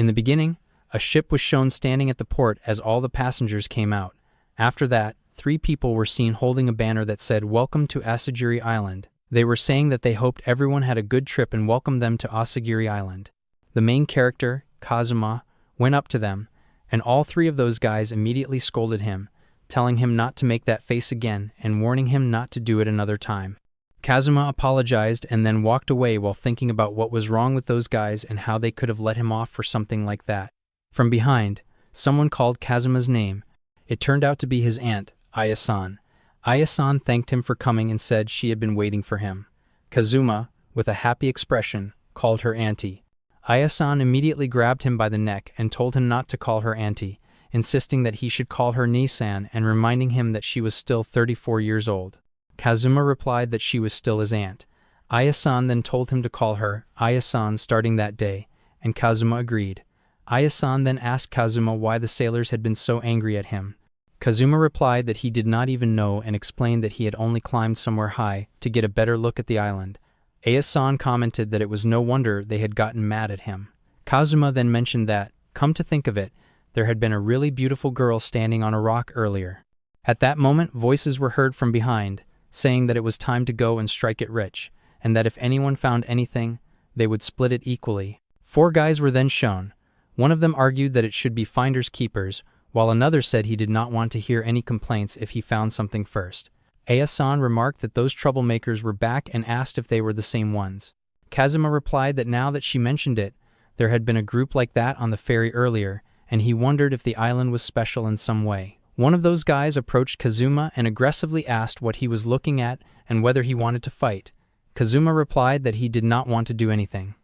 In the beginning, a ship was shown standing at the port as all the passengers came out. After that, 3 people were seen holding a banner that said, "Welcome to Asagiri Island." They were saying that they hoped everyone had a good trip and welcomed them to Asagiri Island. The main character, Kazuma, went up to them, and all 3 of those guys immediately scolded him, telling him not to make that face again and warning him not to do it another time. Kazuma apologized and then walked away while thinking about what was wrong with those guys and how they could have let him off for something like that. From behind, someone called Kazuma's name. It turned out to be his aunt, Aya-san. Aya-san thanked him for coming and said she had been waiting for him. Kazuma, with a happy expression, called her auntie. Aya-san immediately grabbed him by the neck and told him not to call her auntie, insisting that he should call her Nisan and reminding him that she was still 34 years old. Kazuma replied that she was still his aunt. Aya-san then told him to call her Aya-san starting that day, and Kazuma agreed. Aya-san then asked Kazuma why the sailors had been so angry at him. Kazuma replied that he did not even know and explained that he had only climbed somewhere high to get a better look at the island. Aya-san commented that it was no wonder they had gotten mad at him. Kazuma then mentioned that, come to think of it, there had been a really beautiful girl standing on a rock earlier. At that moment, voices were heard from behind, saying that it was time to go and strike it rich, and that if anyone found anything, they would split it equally. 4 guys were then shown. One of them argued that it should be finders keepers, while another said he did not want to hear any complaints if he found something first. Aya-san remarked that those troublemakers were back and asked if they were the same ones. Kazuma replied that now that she mentioned it, there had been a group like that on the ferry earlier, and he wondered if the island was special in some way. One of those guys approached Kazuma and aggressively asked what he was looking at and whether he wanted to fight. Kazuma replied that he did not want to do anything.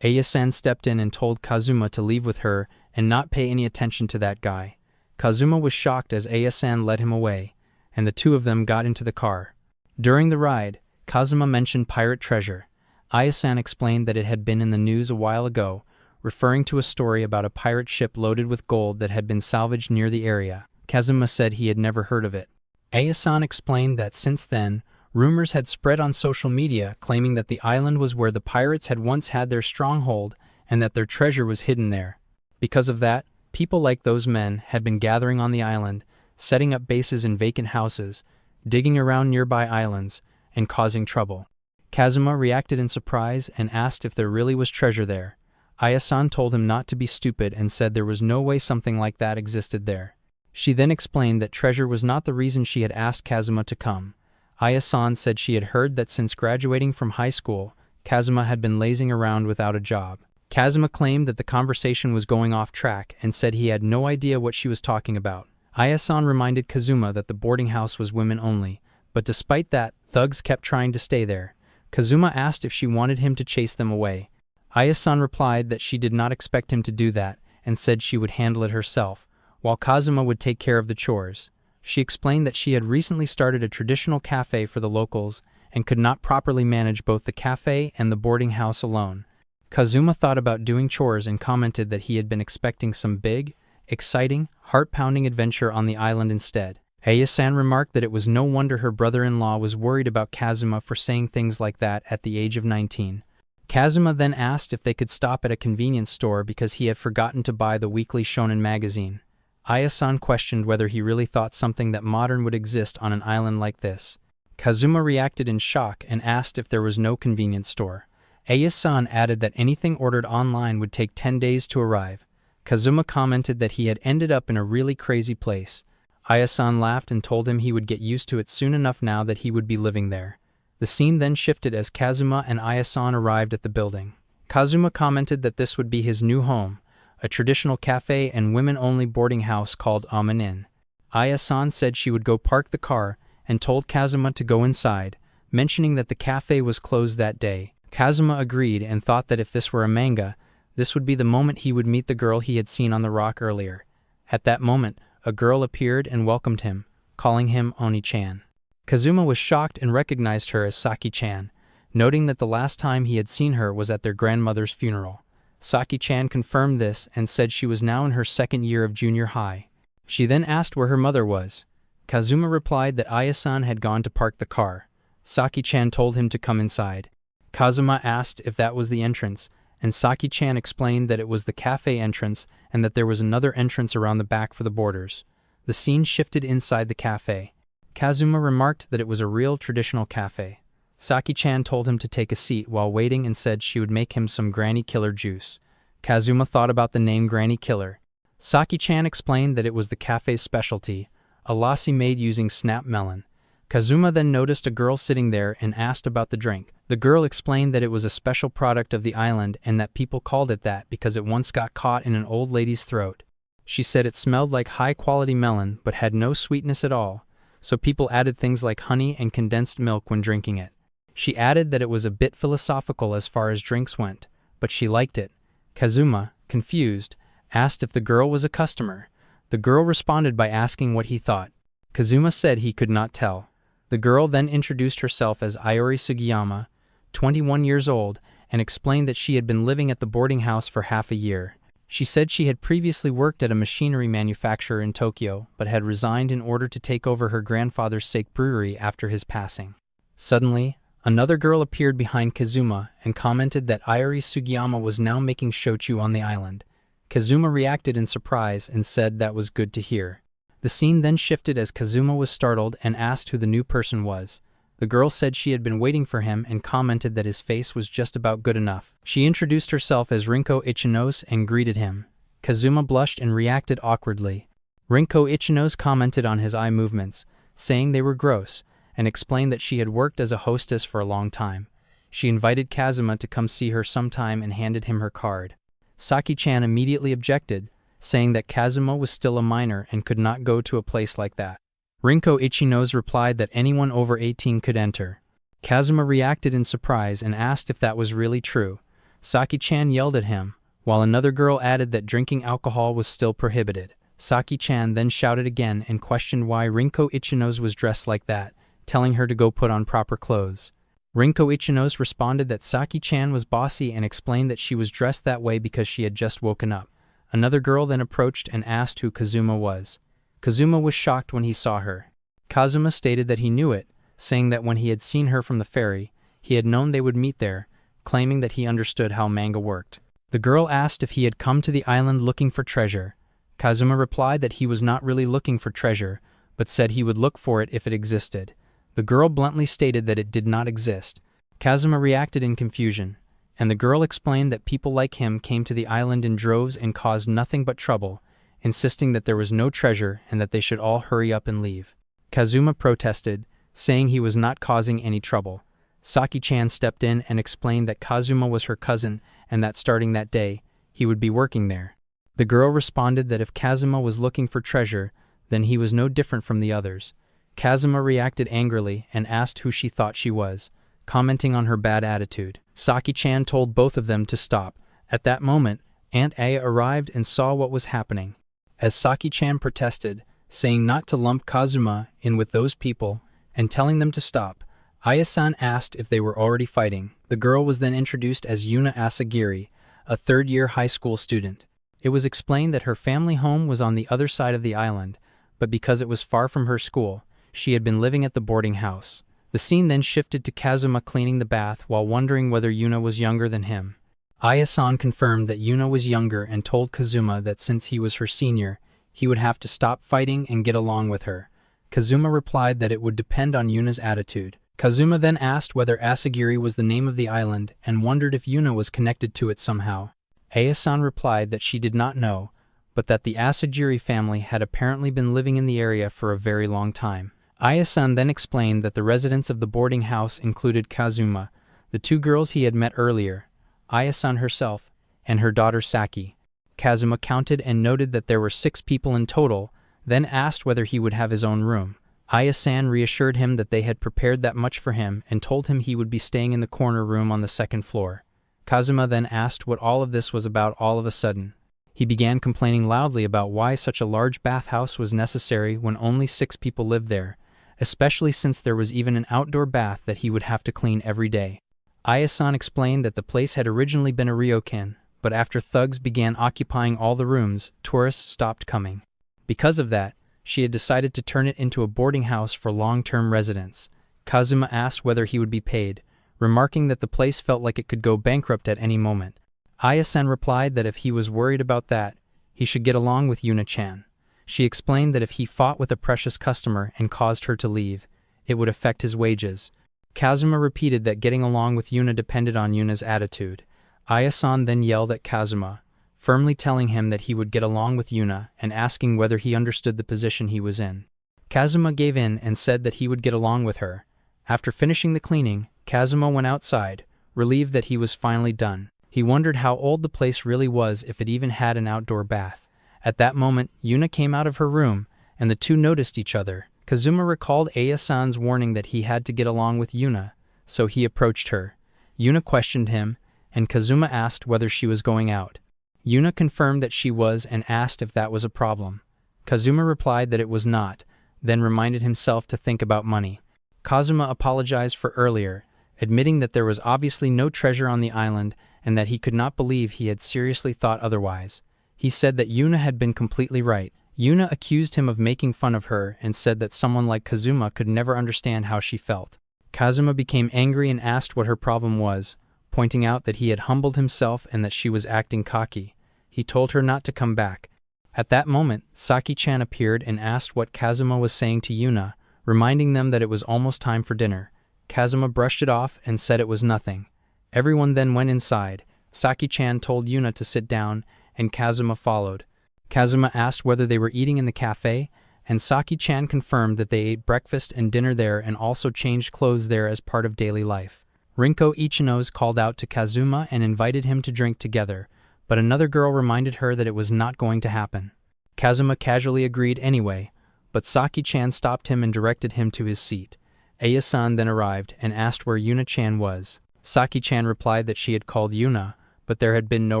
Aya-san stepped in and told Kazuma to leave with her and not pay any attention to that guy. Kazuma was shocked as Aya-san led him away, and the 2 of them got into the car. During the ride, Kazuma mentioned pirate treasure. Aya-san explained that it had been in the news a while ago, referring to a story about a pirate ship loaded with gold that had been salvaged near the area. Kazuma said he had never heard of it. Aya-san explained that since then, rumors had spread on social media claiming that the island was where the pirates had once had their stronghold and that their treasure was hidden there. Because of that, people like those men had been gathering on the island, setting up bases in vacant houses, digging around nearby islands, and causing trouble. Kazuma reacted in surprise and asked if there really was treasure there. Aya-san told him not to be stupid and said there was no way something like that existed there. She then explained that treasure was not the reason she had asked Kazuma to come. Aya-san said she had heard that since graduating from high school, Kazuma had been lazing around without a job. Kazuma claimed that the conversation was going off track and said he had no idea what she was talking about. Aya-san reminded Kazuma that the boarding house was women only, but despite that, thugs kept trying to stay there. Kazuma asked if she wanted him to chase them away. Aya-san replied that she did not expect him to do that and said she would handle it herself, while Kazuma would take care of the chores. She explained that she had recently started a traditional café for the locals and could not properly manage both the café and the boarding house alone. Kazuma thought about doing chores and commented that he had been expecting some big, exciting, heart-pounding adventure on the island instead. Aya-san remarked that it was no wonder her brother-in-law was worried about Kazuma for saying things like that at the age of 19. Kazuma then asked if they could stop at a convenience store because he had forgotten to buy the weekly shonen magazine. Aya-san questioned whether he really thought something that modern would exist on an island like this. Kazuma reacted in shock and asked if there was no convenience store. Aya-san added that anything ordered online would take 10 days to arrive. Kazuma commented that he had ended up in a really crazy place. Aya-san laughed and told him he would get used to it soon enough now that he would be living there. The scene then shifted as Kazuma and Aya-san arrived at the building. Kazuma commented that this would be his new home, a traditional cafe and women-only boarding house called Umine Inn. Aya-san said she would go park the car and told Kazuma to go inside, mentioning that the cafe was closed that day. Kazuma agreed and thought that if this were a manga, this would be the moment he would meet the girl he had seen on the rock earlier. At that moment, a girl appeared and welcomed him, calling him Oni-chan. Kazuma was shocked and recognized her as Saki-chan, noting that the last time he had seen her was at their grandmother's funeral. Saki-chan confirmed this and said she was now in her 2nd year of junior high. She then asked where her mother was. Kazuma replied that Aya-san had gone to park the car. Saki-chan told him to come inside. Kazuma asked if that was the entrance, and Saki-chan explained that it was the cafe entrance and that there was another entrance around the back for the boarders. The scene shifted inside the cafe. Kazuma remarked that it was a real traditional cafe. Saki-chan told him to take a seat while waiting and said she would make him some Granny Killer juice. Kazuma thought about the name Granny Killer. Saki-chan explained that it was the cafe's specialty, a lassi made using snap melon. Kazuma then noticed a girl sitting there and asked about the drink. The girl explained that it was a special product of the island and that people called it that because it once got caught in an old lady's throat. She said it smelled like high-quality melon but had no sweetness at all, so people added things like honey and condensed milk when drinking it. She added that it was a bit philosophical as far as drinks went, but she liked it. Kazuma, confused, asked if the girl was a customer. The girl responded by asking what he thought. Kazuma said he could not tell. The girl then introduced herself as Iori Sugiyama, 21 years old, and explained that she had been living at the boarding house for half a year. She said she had previously worked at a machinery manufacturer in Tokyo, but had resigned in order to take over her grandfather's sake brewery after his passing. Suddenly, another girl appeared behind Kazuma and commented that Iori Sugiyama was now making shochu on the island. Kazuma reacted in surprise and said that was good to hear. The scene then shifted as Kazuma was startled and asked who the new person was. The girl said she had been waiting for him and commented that his face was just about good enough. She introduced herself as Rinko Ichinose and greeted him. Kazuma blushed and reacted awkwardly. Rinko Ichinose commented on his eye movements, saying they were gross, and explained that she had worked as a hostess for a long time. She invited Kazuma to come see her sometime and handed him her card. Saki-chan immediately objected, saying that Kazuma was still a minor and could not go to a place like that. Rinko Ichinose replied that anyone over 18 could enter. Kazuma reacted in surprise and asked if that was really true. Saki-chan yelled at him, while another girl added that drinking alcohol was still prohibited. Saki-chan then shouted again and questioned why Rinko Ichinose was dressed like that, telling her to go put on proper clothes. Rinko Ichinose responded that Saki-chan was bossy and explained that she was dressed that way because she had just woken up. Another girl then approached and asked who Kazuma was. Kazuma was shocked when he saw her. Kazuma stated that he knew it, saying that when he had seen her from the ferry, he had known they would meet there, claiming that he understood how manga worked. The girl asked if he had come to the island looking for treasure. Kazuma replied that he was not really looking for treasure, but said he would look for it if it existed. The girl bluntly stated that it did not exist. Kazuma reacted in confusion, and the girl explained that people like him came to the island in droves and caused nothing but trouble, insisting that there was no treasure and that they should all hurry up and leave. Kazuma protested, saying he was not causing any trouble. Saki-chan stepped in and explained that Kazuma was her cousin and that starting that day, he would be working there. The girl responded that if Kazuma was looking for treasure, then he was no different from the others. Kazuma reacted angrily and asked who she thought she was, commenting on her bad attitude. Saki-chan told both of them to stop. At that moment, Aunt Aya arrived and saw what was happening. As Saki-chan protested, saying not to lump Kazuma in with those people, and telling them to stop, Aya-san asked if they were already fighting. The girl was then introduced as Yuna Asagiri, a third-year high school student. It was explained that her family home was on the other side of the island, but because it was far from her school, she had been living at the boarding house. The scene then shifted to Kazuma cleaning the bath while wondering whether Yuna was younger than him. Aya-san confirmed that Yuna was younger and told Kazuma that since he was her senior, he would have to stop fighting and get along with her. Kazuma replied that it would depend on Yuna's attitude. Kazuma then asked whether Asagiri was the name of the island and wondered if Yuna was connected to it somehow. Aya-san replied that she did not know, but that the Asagiri family had apparently been living in the area for a very long time. Aya-san then explained that the residents of the boarding house included Kazuma, the two girls he had met earlier, Aya-san herself, and her daughter Saki. Kazuma counted and noted that there were 6 people in total, then asked whether he would have his own room. Aya-san reassured him that they had prepared that much for him and told him he would be staying in the corner room on the 2nd floor. Kazuma then asked what all of this was about all of a sudden. He began complaining loudly about why such a large bathhouse was necessary when only 6 people lived there, especially since there was even an outdoor bath that he would have to clean every day. Aya-san explained that the place had originally been a ryokan, but after thugs began occupying all the rooms, tourists stopped coming. Because of that, she had decided to turn it into a boarding house for long-term residents. Kazuma asked whether he would be paid, remarking that the place felt like it could go bankrupt at any moment. Aya-san replied that if he was worried about that, he should get along with Yuna-chan. She explained that if he fought with a precious customer and caused her to leave, it would affect his wages. Kazuma repeated that getting along with Yuna depended on Yuna's attitude. Aya-san then yelled at Kazuma, firmly telling him that he would get along with Yuna and asking whether he understood the position he was in. Kazuma gave in and said that he would get along with her. After finishing the cleaning, Kazuma went outside, relieved that he was finally done. He wondered how old the place really was if it even had an outdoor bath. At that moment, Yuna came out of her room, and the two noticed each other. Kazuma recalled Aya-san's warning that he had to get along with Yuna, so he approached her. Yuna questioned him, and Kazuma asked whether she was going out. Yuna confirmed that she was and asked if that was a problem. Kazuma replied that it was not, then reminded himself to think about money. Kazuma apologized for earlier, admitting that there was obviously no treasure on the island and that he could not believe he had seriously thought otherwise. He said that Yuna had been completely right. Yuna accused him of making fun of her and said that someone like Kazuma could never understand how she felt. Kazuma became angry and asked what her problem was, pointing out that he had humbled himself and that she was acting cocky. He told her not to come back. At that moment, Saki-chan appeared and asked what Kazuma was saying to Yuna, reminding them that it was almost time for dinner. Kazuma brushed it off and said it was nothing. Everyone then went inside. Saki-chan told Yuna to sit down, and Kazuma followed. Kazuma asked whether they were eating in the cafe, and Saki-chan confirmed that they ate breakfast and dinner there and also changed clothes there as part of daily life. Rinko Ichino's called out to Kazuma and invited him to drink together, but another girl reminded her that it was not going to happen. Kazuma casually agreed anyway, but Saki-chan stopped him and directed him to his seat. Aya-san then arrived and asked where Yuna-chan was. Saki-chan replied that she had called Yuna, but there had been no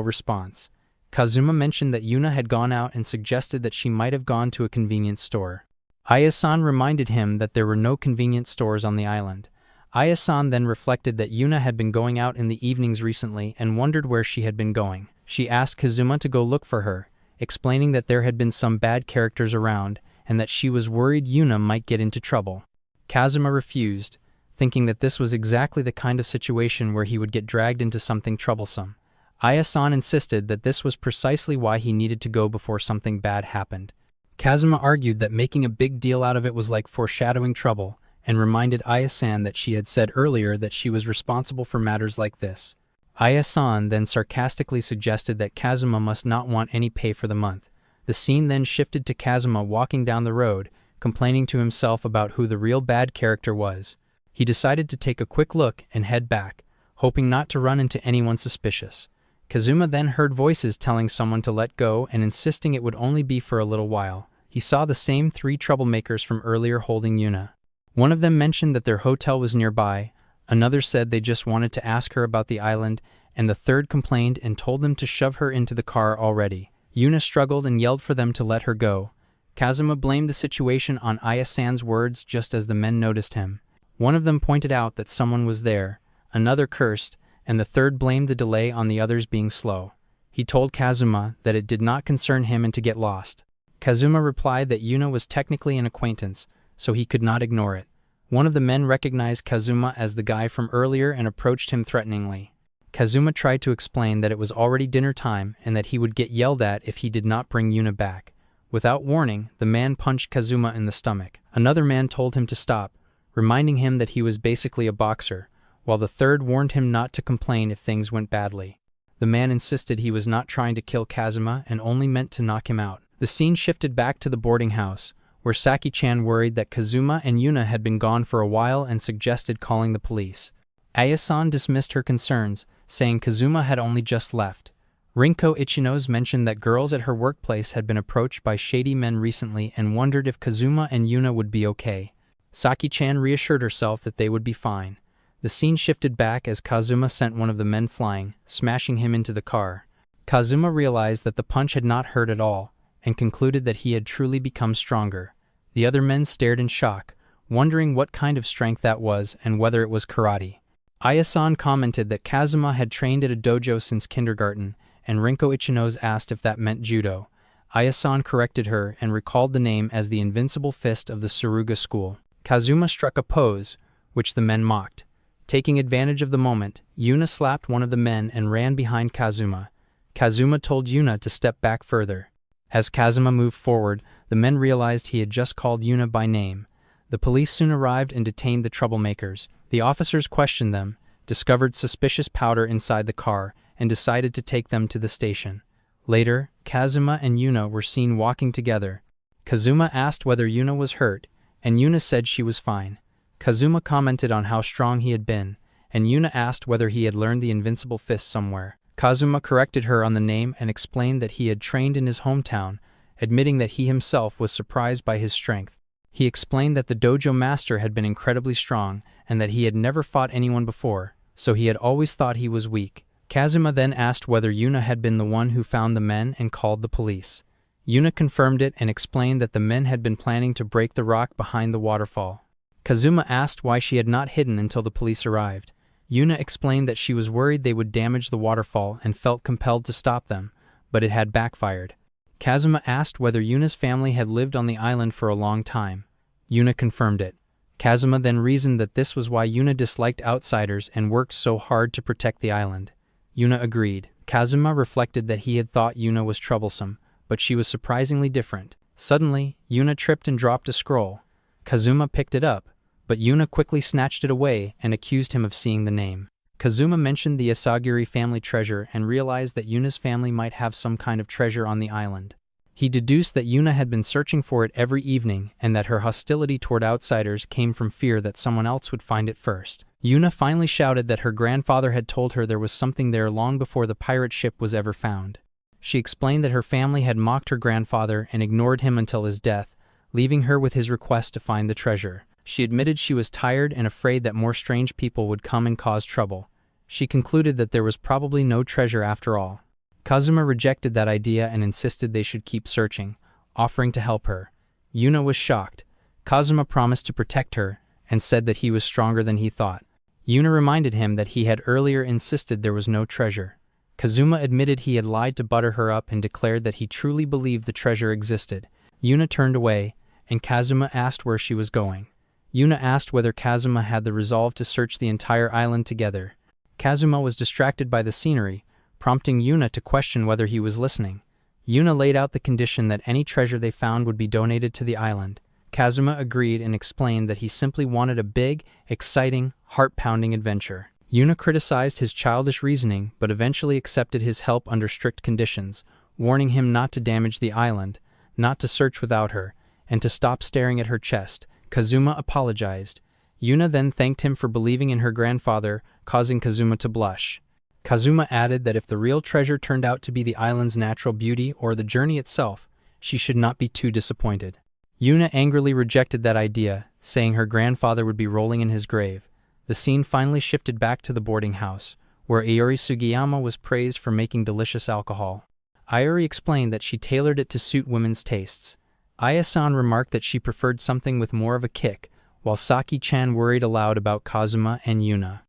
response. Kazuma mentioned that Yuna had gone out and suggested that she might have gone to a convenience store. Aya-san reminded him that there were no convenience stores on the island. Aya-san then reflected that Yuna had been going out in the evenings recently and wondered where she had been going. She asked Kazuma to go look for her, explaining that there had been some bad characters around and that she was worried Yuna might get into trouble. Kazuma refused, thinking that this was exactly the kind of situation where he would get dragged into something troublesome. Aya-san insisted that this was precisely why he needed to go before something bad happened. Kazuma argued that making a big deal out of it was like foreshadowing trouble, and reminded Aya-san that she had said earlier that she was responsible for matters like this. Aya-san then sarcastically suggested that Kazuma must not want any pay for the month. The scene then shifted to Kazuma walking down the road, complaining to himself about who the real bad character was. He decided to take a quick look and head back, hoping not to run into anyone suspicious. Kazuma then heard voices telling someone to let go and insisting it would only be for a little while. He saw the same three troublemakers from earlier holding Yuna. One of them mentioned that their hotel was nearby, another said they just wanted to ask her about the island, and the third complained and told them to shove her into the car already. Yuna struggled and yelled for them to let her go. Kazuma blamed the situation on Aya-san's words just as the men noticed him. One of them pointed out that someone was there, another cursed, and the third blamed the delay on the others being slow. He told Kazuma that it did not concern him and to get lost. Kazuma replied that Yuna was technically an acquaintance, so he could not ignore it. One of the men recognized Kazuma as the guy from earlier and approached him threateningly. Kazuma tried to explain that it was already dinner time and that he would get yelled at if he did not bring Yuna back. Without warning, the man punched Kazuma in the stomach. Another man told him to stop, reminding him that he was basically a boxer, while the third warned him not to complain if things went badly. The man insisted he was not trying to kill Kazuma and only meant to knock him out. The scene shifted back to the boarding house, where Saki-chan worried that Kazuma and Yuna had been gone for a while and suggested calling the police. Aya-san dismissed her concerns, saying Kazuma had only just left. Rinko Ichino's mentioned that girls at her workplace had been approached by shady men recently and wondered if Kazuma and Yuna would be okay. Saki-chan reassured herself that they would be fine. The scene shifted back as Kazuma sent one of the men flying, smashing him into the car. Kazuma realized that the punch had not hurt at all, and concluded that he had truly become stronger. The other men stared in shock, wondering what kind of strength that was and whether it was karate. Aya-san commented that Kazuma had trained at a dojo since kindergarten, and Rinko Ichino's asked if that meant judo. Aya-san corrected her and recalled the name as the Invincible Fist of the Suruga School. Kazuma struck a pose, which the men mocked. Taking advantage of the moment, Yuna slapped one of the men and ran behind Kazuma. Kazuma told Yuna to step back further. As Kazuma moved forward, the men realized he had just called Yuna by name. The police soon arrived and detained the troublemakers. The officers questioned them, discovered suspicious powder inside the car, and decided to take them to the station. Later, Kazuma and Yuna were seen walking together. Kazuma asked whether Yuna was hurt, and Yuna said she was fine. Kazuma commented on how strong he had been, and Yuna asked whether he had learned the invincible fist somewhere. Kazuma corrected her on the name and explained that he had trained in his hometown, admitting that he himself was surprised by his strength. He explained that the dojo master had been incredibly strong and that he had never fought anyone before, so he had always thought he was weak. Kazuma then asked whether Yuna had been the one who found the men and called the police. Yuna confirmed it and explained that the men had been planning to break the rock behind the waterfall. Kazuma asked why she had not hidden until the police arrived. Yuna explained that she was worried they would damage the waterfall and felt compelled to stop them, but it had backfired. Kazuma asked whether Yuna's family had lived on the island for a long time. Yuna confirmed it. Kazuma then reasoned that this was why Yuna disliked outsiders and worked so hard to protect the island. Yuna agreed. Kazuma reflected that he had thought Yuna was troublesome, but she was surprisingly different. Suddenly, Yuna tripped and dropped a scroll. Kazuma picked it up, but Yuna quickly snatched it away and accused him of seeing the name. Kazuma mentioned the Asagiri family treasure and realized that Yuna's family might have some kind of treasure on the island. He deduced that Yuna had been searching for it every evening and that her hostility toward outsiders came from fear that someone else would find it first. Yuna finally shouted that her grandfather had told her there was something there long before the pirate ship was ever found. She explained that her family had mocked her grandfather and ignored him until his death, leaving her with his request to find the treasure. She admitted she was tired and afraid that more strange people would come and cause trouble. She concluded that there was probably no treasure after all. Kazuma rejected that idea and insisted they should keep searching, offering to help her. Yuna was shocked. Kazuma promised to protect her and said that he was stronger than he thought. Yuna reminded him that he had earlier insisted there was no treasure. Kazuma admitted he had lied to butter her up and declared that he truly believed the treasure existed. Yuna turned away, and Kazuma asked where she was going. Yuna asked whether Kazuma had the resolve to search the entire island together. Kazuma was distracted by the scenery, prompting Yuna to question whether he was listening. Yuna laid out the condition that any treasure they found would be donated to the island. Kazuma agreed and explained that he simply wanted a big, exciting, heart-pounding adventure. Yuna criticized his childish reasoning but eventually accepted his help under strict conditions, warning him not to damage the island, not to search without her, and to stop staring at her chest. Kazuma apologized. Yuna then thanked him for believing in her grandfather, causing Kazuma to blush. Kazuma added that if the real treasure turned out to be the island's natural beauty or the journey itself, she should not be too disappointed. Yuna angrily rejected that idea, saying her grandfather would be rolling in his grave. The scene finally shifted back to the boarding house, where Iori Sugiyama was praised for making delicious alcohol. Iori explained that she tailored it to suit women's tastes. Aya-san remarked that she preferred something with more of a kick, while Saki-chan worried aloud about Kazuma and Yuna.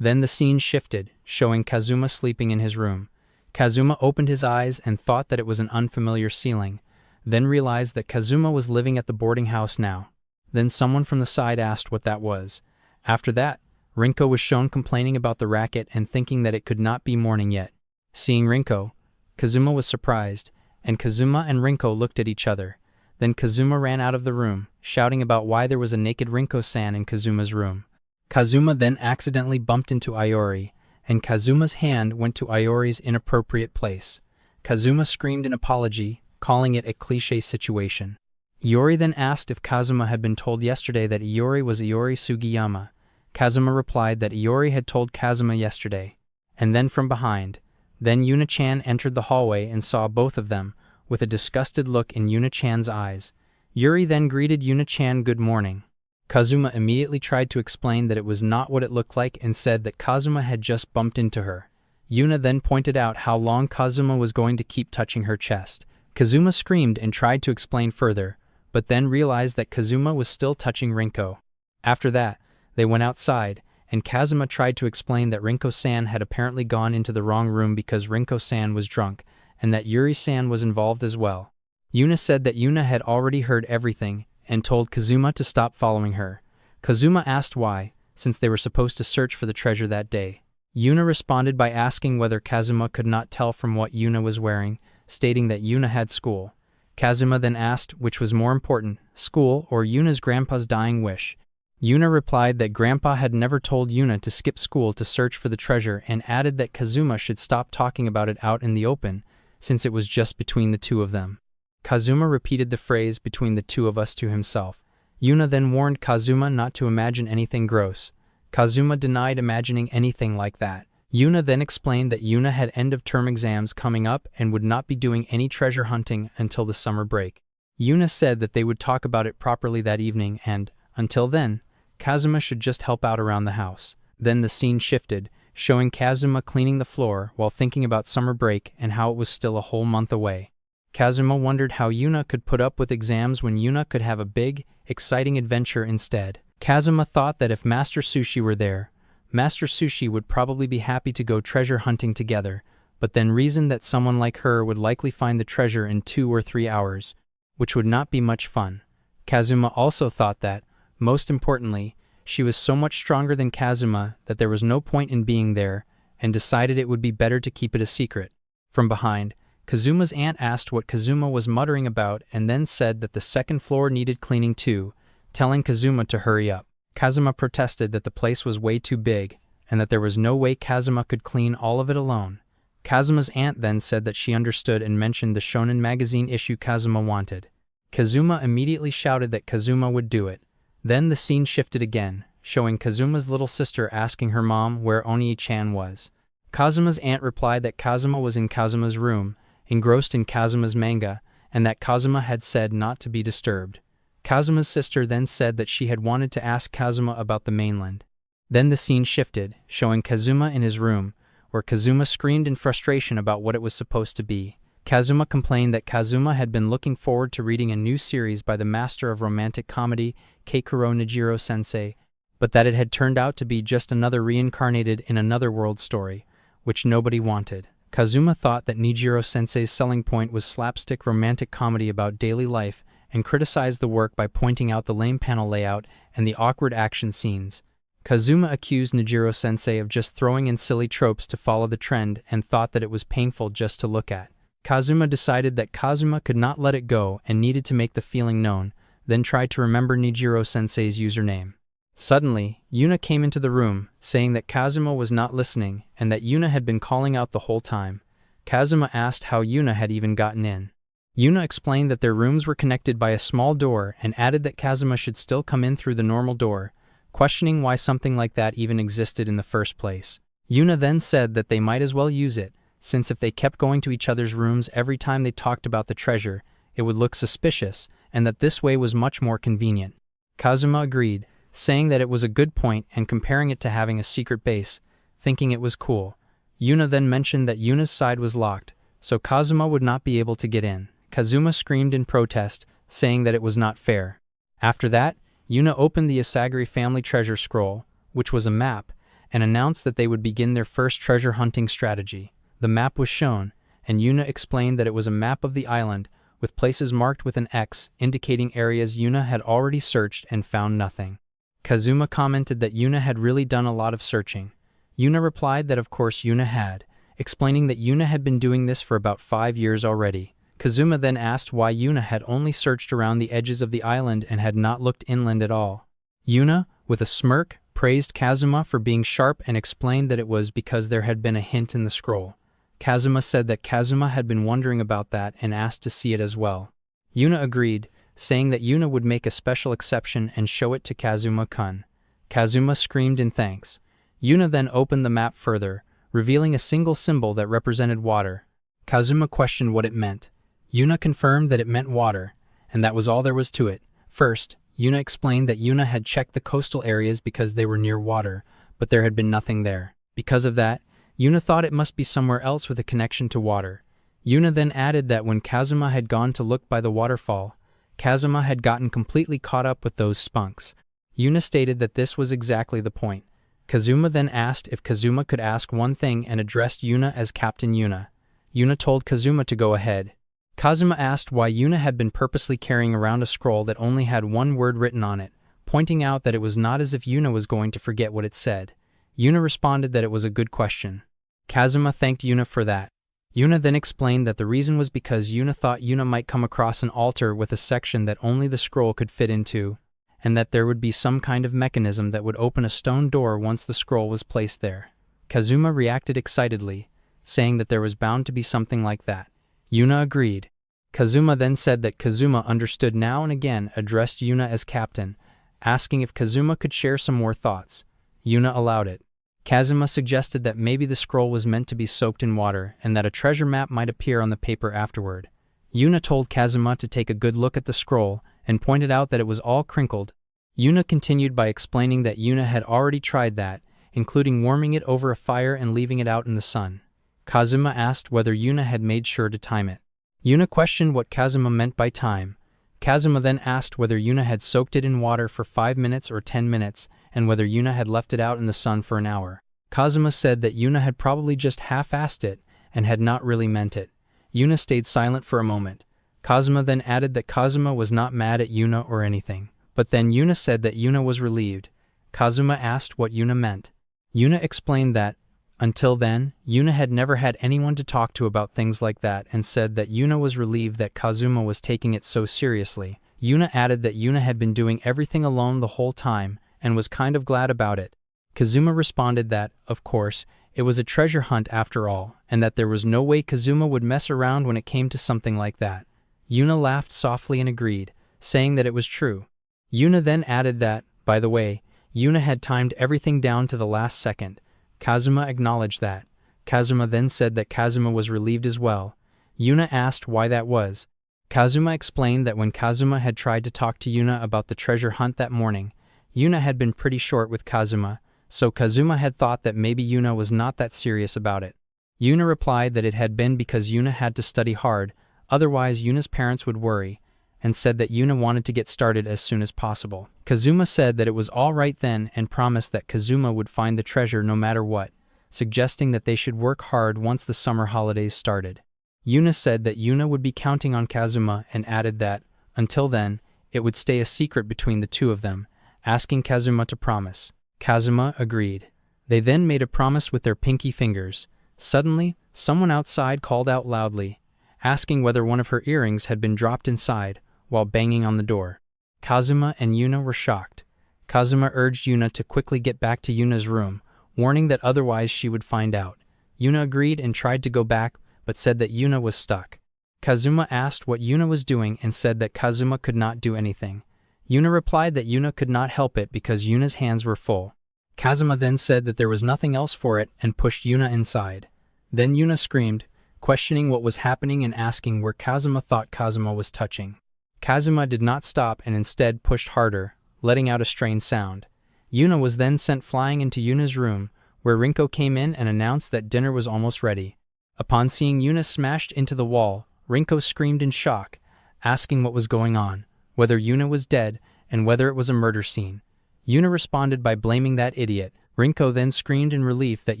Then the scene shifted, showing Kazuma sleeping in his room. Kazuma opened his eyes and thought that it was an unfamiliar ceiling, then realized that Kazuma was living at the boarding house now. Then someone from the side asked what that was. After that, Rinko was shown complaining about the racket and thinking that it could not be morning yet. Seeing Rinko, Kazuma was surprised, and Kazuma and Rinko looked at each other. Then Kazuma ran out of the room, shouting about why there was a naked Rinko-san in Kazuma's room. Kazuma then accidentally bumped into Iori, and Kazuma's hand went to Iori's inappropriate place. Kazuma screamed an apology, calling it a cliché situation. Iori then asked if Kazuma had been told yesterday that Iori was Iori Sugiyama. Kazuma replied that Iori had told Kazuma yesterday. And then from behind, Yuna-chan entered the hallway and saw both of them, with a disgusted look in Yuna-chan's eyes. Yuri then greeted Yuna-chan good morning. Kazuma immediately tried to explain that it was not what it looked like and said that Kazuma had just bumped into her. Yuna then pointed out how long Kazuma was going to keep touching her chest. Kazuma screamed and tried to explain further, but then realized that Kazuma was still touching Rinko. After that, they went outside, and Kazuma tried to explain that Rinko-san had apparently gone into the wrong room because Rinko-san was drunk, and that Yuri-san was involved as well. Yuna said that Yuna had already heard everything, and told Kazuma to stop following her. Kazuma asked why, since they were supposed to search for the treasure that day. Yuna responded by asking whether Kazuma could not tell from what Yuna was wearing, stating that Yuna had school. Kazuma then asked which was more important, school or Yuna's grandpa's dying wish. Yuna replied that Grandpa had never told Yuna to skip school to search for the treasure and added that Kazuma should stop talking about it out in the open, since it was just between the two of them. Kazuma repeated the phrase "between the two of us" to himself. Yuna then warned Kazuma not to imagine anything gross. Kazuma denied imagining anything like that. Yuna then explained that Yuna had end-of-term exams coming up and would not be doing any treasure hunting until the summer break. Yuna said that they would talk about it properly that evening and, until then, Kazuma should just help out around the house. Then the scene shifted, showing Kazuma cleaning the floor while thinking about summer break and how it was still a whole month away. Kazuma wondered how Yuna could put up with exams when Yuna could have a big, exciting adventure instead. Kazuma thought that if Master Sushi were there, Master Sushi would probably be happy to go treasure hunting together, but then reasoned that someone like her would likely find the treasure in 2 or 3 hours, which would not be much fun. Kazuma also thought that, most importantly, she was so much stronger than Kazuma that there was no point in being there, and decided it would be better to keep it a secret. From behind, Kazuma's aunt asked what Kazuma was muttering about and then said that the second floor needed cleaning too, telling Kazuma to hurry up. Kazuma protested that the place was way too big, and that there was no way Kazuma could clean all of it alone. Kazuma's aunt then said that she understood and mentioned the shonen magazine issue Kazuma wanted. Kazuma immediately shouted that Kazuma would do it. Then the scene shifted again, showing Kazuma's little sister asking her mom where Oni-chan was. Kazuma's aunt replied that Kazuma was in Kazuma's room, engrossed in Kazuma's manga, and that Kazuma had said not to be disturbed. Kazuma's sister then said that she had wanted to ask Kazuma about the mainland. Then the scene shifted, showing Kazuma in his room, where Kazuma screamed in frustration about what it was supposed to be. Kazuma complained that Kazuma had been looking forward to reading a new series by the master of romantic comedy, Keikuro Nijiro-sensei, but that it had turned out to be just another reincarnated in another world story, which nobody wanted. Kazuma thought that Nijiro-sensei's selling point was slapstick romantic comedy about daily life, and criticized the work by pointing out the lame panel layout and the awkward action scenes. Kazuma accused Nijiro-sensei of just throwing in silly tropes to follow the trend and thought that it was painful just to look at. Kazuma decided that Kazuma could not let it go and needed to make the feeling known, then tried to remember Nijiro-sensei's username. Suddenly, Yuna came into the room, saying that Kazuma was not listening and that Yuna had been calling out the whole time. Kazuma asked how Yuna had even gotten in. Yuna explained that their rooms were connected by a small door and added that Kazuma should still come in through the normal door, questioning why something like that even existed in the first place. Yuna then said that they might as well use it, since if they kept going to each other's rooms every time they talked about the treasure, it would look suspicious, and that this way was much more convenient. Kazuma agreed, saying that it was a good point and comparing it to having a secret base, thinking it was cool. Yuna then mentioned that Yuna's side was locked, so Kazuma would not be able to get in. Kazuma screamed in protest, saying that it was not fair. After that, Yuna opened the Asagiri family treasure scroll, which was a map, and announced that they would begin their first treasure hunting strategy. The map was shown, and Yuna explained that it was a map of the island, with places marked with an X, indicating areas Yuna had already searched and found nothing. Kazuma commented that Yuna had really done a lot of searching. Yuna replied that of course Yuna had, explaining that Yuna had been doing this for about 5 years already. Kazuma then asked why Yuna had only searched around the edges of the island and had not looked inland at all. Yuna, with a smirk, praised Kazuma for being sharp and explained that it was because there had been a hint in the scroll. Kazuma said that Kazuma had been wondering about that and asked to see it as well. Yuna agreed, saying that Yuna would make a special exception and show it to Kazuma-kun. Kazuma screamed in thanks. Yuna then opened the map further, revealing a single symbol that represented water. Kazuma questioned what it meant. Yuna confirmed that it meant water, and that was all there was to it. First, Yuna explained that Yuna had checked the coastal areas because they were near water, but there had been nothing there. Because of that, Yuna thought it must be somewhere else with a connection to water. Yuna then added that when Kazuma had gone to look by the waterfall, Kazuma had gotten completely caught up with those spunks. Yuna stated that this was exactly the point. Kazuma then asked if Kazuma could ask one thing and addressed Yuna as Captain Yuna. Yuna told Kazuma to go ahead. Kazuma asked why Yuna had been purposely carrying around a scroll that only had one word written on it, pointing out that it was not as if Yuna was going to forget what it said. Yuna responded that it was a good question. Kazuma thanked Yuna for that. Yuna then explained that the reason was because Yuna thought Yuna might come across an altar with a section that only the scroll could fit into, and that there would be some kind of mechanism that would open a stone door once the scroll was placed there. Kazuma reacted excitedly, saying that there was bound to be something like that. Yuna agreed. Kazuma then said that Kazuma understood now and again addressed Yuna as captain, asking if Kazuma could share some more thoughts. Yuna allowed it. Kazuma suggested that maybe the scroll was meant to be soaked in water and that a treasure map might appear on the paper afterward. Yuna told Kazuma to take a good look at the scroll and pointed out that it was all crinkled. Yuna continued by explaining that Yuna had already tried that, including warming it over a fire and leaving it out in the sun. Kazuma asked whether Yuna had made sure to time it. Yuna questioned what Kazuma meant by time. Kazuma then asked whether Yuna had soaked it in water for 5 minutes or 10 minutes, and whether Yuna had left it out in the sun for an hour. Kazuma said that Yuna had probably just half-assed it and had not really meant it. Yuna stayed silent for a moment. Kazuma then added that Kazuma was not mad at Yuna or anything. But then Yuna said that Yuna was relieved. Kazuma asked what Yuna meant. Yuna explained that, until then, Yuna had never had anyone to talk to about things like that and said that Yuna was relieved that Kazuma was taking it so seriously. Yuna added that Yuna had been doing everything alone the whole time and was kind of glad about it. Kazuma responded that, of course, it was a treasure hunt after all, and that there was no way Kazuma would mess around when it came to something like that. Yuna laughed softly and agreed, saying that it was true. Yuna then added that, by the way, Yuna had timed everything down to the last second. Kazuma acknowledged that. Kazuma then said that Kazuma was relieved as well. Yuna asked why that was. Kazuma explained that when Kazuma had tried to talk to Yuna about the treasure hunt that morning, Yuna had been pretty short with Kazuma, so Kazuma had thought that maybe Yuna was not that serious about it. Yuna replied that it had been because Yuna had to study hard, otherwise Yuna's parents would worry, and said that Yuna wanted to get started as soon as possible. Kazuma said that it was all right then and promised that Kazuma would find the treasure no matter what, suggesting that they should work hard once the summer holidays started. Yuna said that Yuna would be counting on Kazuma and added that, until then, it would stay a secret between the two of them, asking Kazuma to promise. Kazuma agreed. They then made a promise with their pinky fingers. Suddenly, someone outside called out loudly, asking whether one of her earrings had been dropped inside, while banging on the door. Kazuma and Yuna were shocked. Kazuma urged Yuna to quickly get back to Yuna's room, warning that otherwise she would find out. Yuna agreed and tried to go back, but said that Yuna was stuck. Kazuma asked what Yuna was doing and said that Kazuma could not do anything. Yuna replied that Yuna could not help it because Yuna's hands were full. Kazuma then said that there was nothing else for it and pushed Yuna inside. Then Yuna screamed, questioning what was happening and asking where Kazuma thought Kazuma was touching. Kazuma did not stop and instead pushed harder, letting out a strange sound. Yuna was then sent flying into Yuna's room, where Rinko came in and announced that dinner was almost ready. Upon seeing Yuna smashed into the wall, Rinko screamed in shock, asking what was going on, whether Yuna was dead, and whether it was a murder scene. Yuna responded by blaming that idiot. Rinko then screamed in relief that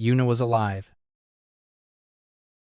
Yuna was alive.